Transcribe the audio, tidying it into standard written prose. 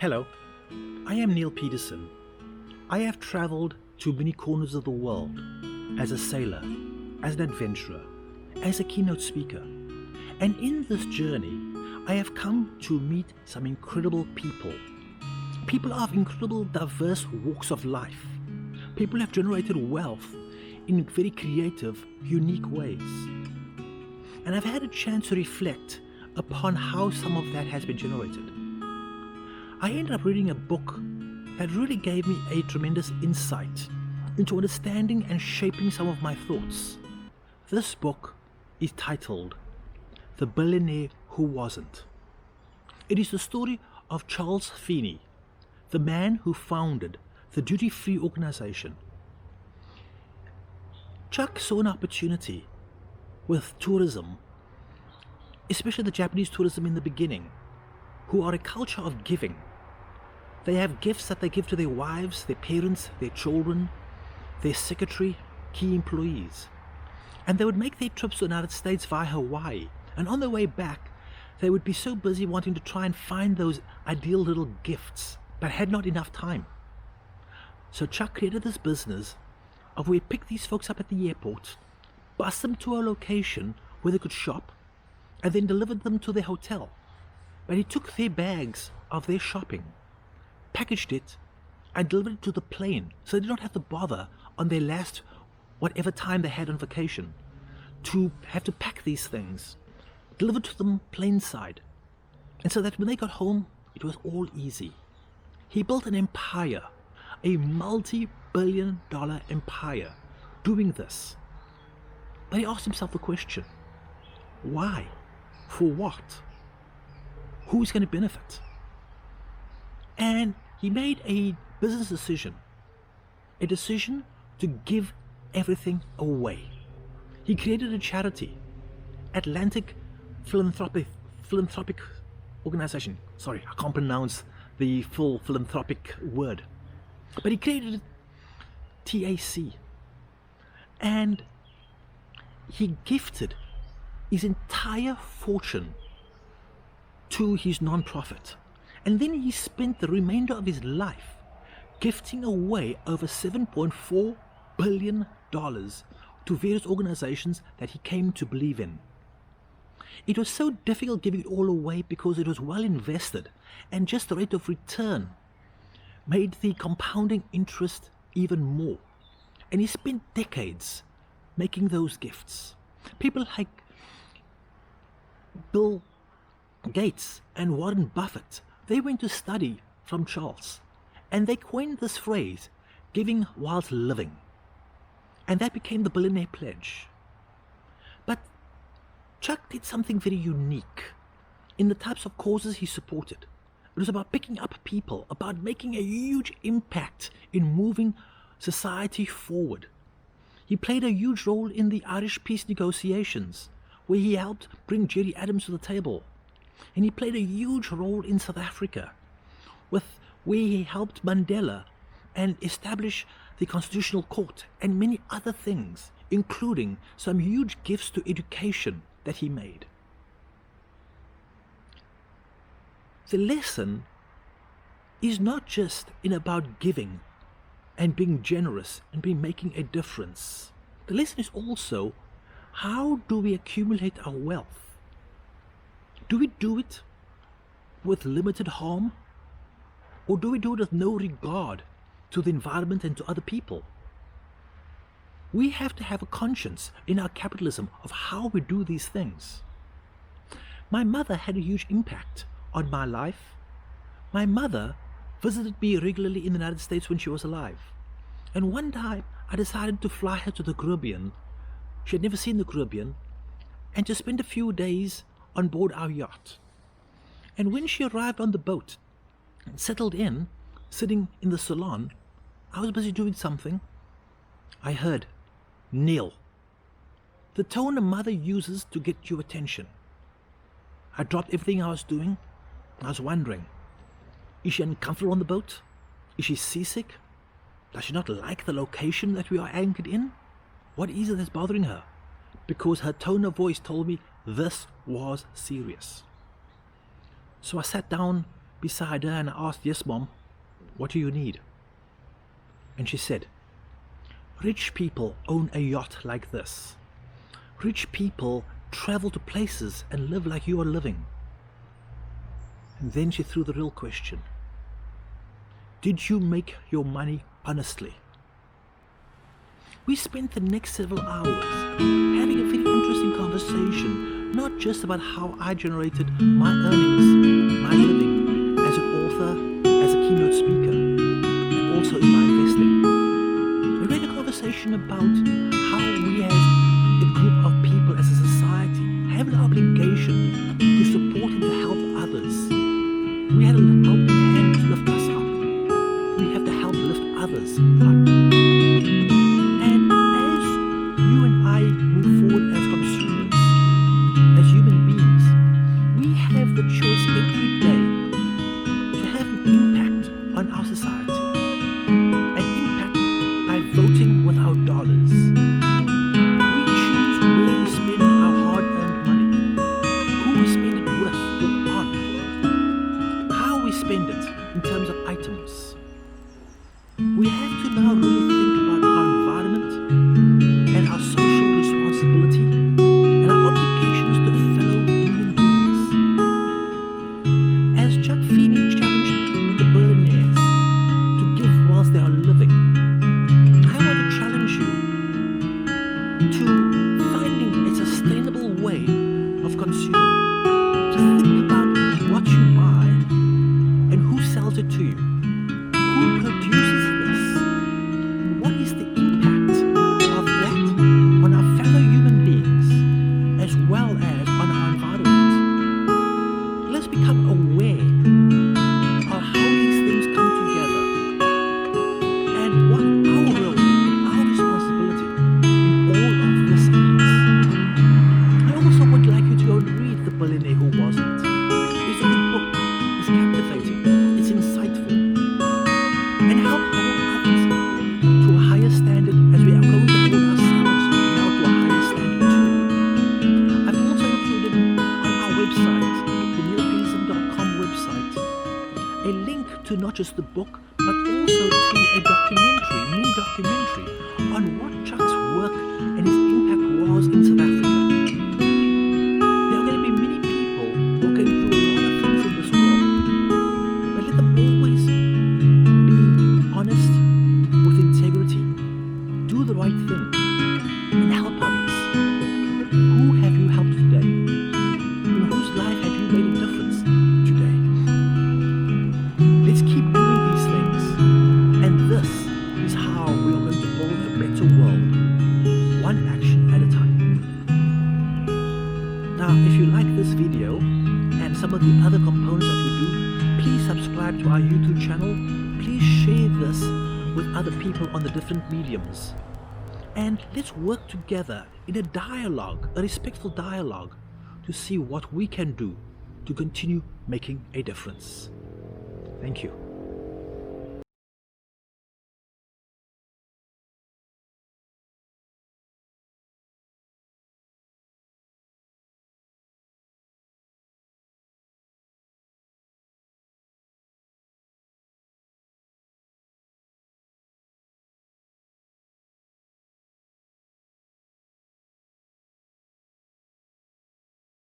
Hello, I am Neil Peterson. I have traveled to many corners of the world as a sailor, as an adventurer, as a keynote speaker. And in this journey, I have come to meet some incredible people. People of incredible diverse walks of life. People who have generated wealth in very creative, unique ways. And I've had a chance to reflect upon how some of that has been generated. I ended up reading a book that really gave me a tremendous insight into understanding and shaping some of my thoughts. This book is titled The Billionaire Who Wasn't. It is the story of Charles Finney, the man who founded the duty-free organization. Chuck saw an opportunity with tourism, especially the Japanese tourism in the beginning, who are a culture of giving. They have gifts that they give to their wives, their parents, their children, their secretary, key employees. And they would make their trips to the United States via Hawaii. And on their way back, they would be so busy wanting to try and find those ideal little gifts, but had not enough time. So Chuck created this business of where he picked these folks up at the airport, bus them to a location where they could shop, and then delivered them to their hotel. But he took their bags of their shopping, packaged it, and delivered it to the plane, so they did not have to bother on their last whatever time they had on vacation to have to pack these things, delivered to them plane side, and so that when they got home it was all easy. He built an empire, a multi-billion-dollar empire doing this. But he asked himself the question, why? For what? Who's going to benefit? And he made a business decision, a decision to give everything away. He created a charity, Atlantic Philanthropic Organization. Sorry, I can't pronounce the full philanthropic word. But he created TAC. And he gifted his entire fortune to his non-profit. And then he spent the remainder of his life gifting away over $7.4 billion to various organizations that he came to believe in. It was so difficult giving it all away because it was well invested, and just the rate of return made the compounding interest even more. And he spent decades making those gifts. People like Bill Gates and Warren Buffett, they went to study from Charles, and they coined this phrase, giving whilst living. And that became the Billionaire Pledge. But Chuck did something very unique in the types of causes he supported. It was about picking up people, about making a huge impact in moving society forward. He played a huge role in the Irish peace negotiations, where he helped bring Gerry Adams to the table. And he played a huge role in South Africa, where he helped Mandela and establish the Constitutional Court and many other things, including some huge gifts to education that he made. The lesson is not just about giving and being generous and making a difference. The lesson is also, how do we accumulate our wealth? Do we do it with limited harm, or do we do it with no regard to the environment and to other people? We have to have a conscience in our capitalism of how we do these things. My mother had a huge impact on my life. My mother visited me regularly in the United States when she was alive. And one time I decided to fly her to the Caribbean. She had never seen the Caribbean, and to spend a few days on board our yacht. And when she arrived on the boat and settled in, sitting in the salon, I was busy doing something. I heard, "Neil," the tone a mother uses to get your attention. I dropped everything I was doing. I was wondering, is she uncomfortable on the boat? Is she seasick? Does she not like the location that we are anchored in? What is it that's bothering her? Because her tone of voice told me this was serious. So I sat down beside her and I asked, "Yes, Mom, what do you need?" And she said, "Rich people own a yacht like this. Rich people travel to places and live like you are living." And then she threw the real question. "Did you make your money honestly?" We spent the next several hours having a very interesting conversation, not just about how I generated my earnings, my living as an author, as a keynote speaker, and also in my investing. We had a conversation about how we as a group of people, as a society, have an obligation to support and to help others. We had a helping hand to lift us up. We have to help lift others up. And as you and I move forward as consumers, as human beings, we have the choice every day to have an impact on our society. An impact by voting with our dollars. We choose where we spend our hard-earned money, who we spend it with or on, how we spend it in terms of items. We have to now really think about our environment and our social responsibility and our obligations to fellow human beings. As Chuck Feeney challenged the billionaires to give whilst they are living, I want to challenge you to finding a sustainable way of consuming, to think about what you buy and who sells it to you, who produces this, and what is the impact of that on our fellow human beings as well as on our environment. Let's become aware of how these things come together and what our role and our responsibility in all of this is. I also would like you to go and read The Billionaire Who Wasn't. It's a good book. It's captivating. It's insightful. And help hold others to a higher standard as we are going to hold ourselves now to a higher standard too. I've also included on our website, the neilpeterson.com website, a link to not just the book, but also to a documentary, mini documentary, on what Chuck's work and his impact was in South Africa. There are going to be many people who are going through a lot of things in this world, but let them always be honest, with integrity, do the right thing, and help others. Who have you helped today? In whose life have you made a difference today? Let's keep doing these things, and this is how we are going to build a better world, one action at a time. Now, if you like this video and some of the other components that we do, please subscribe to our YouTube channel. Please share this with other people on the different mediums. And let's work together in a dialogue, a respectful dialogue, to see what we can do to continue making a difference. Thank you.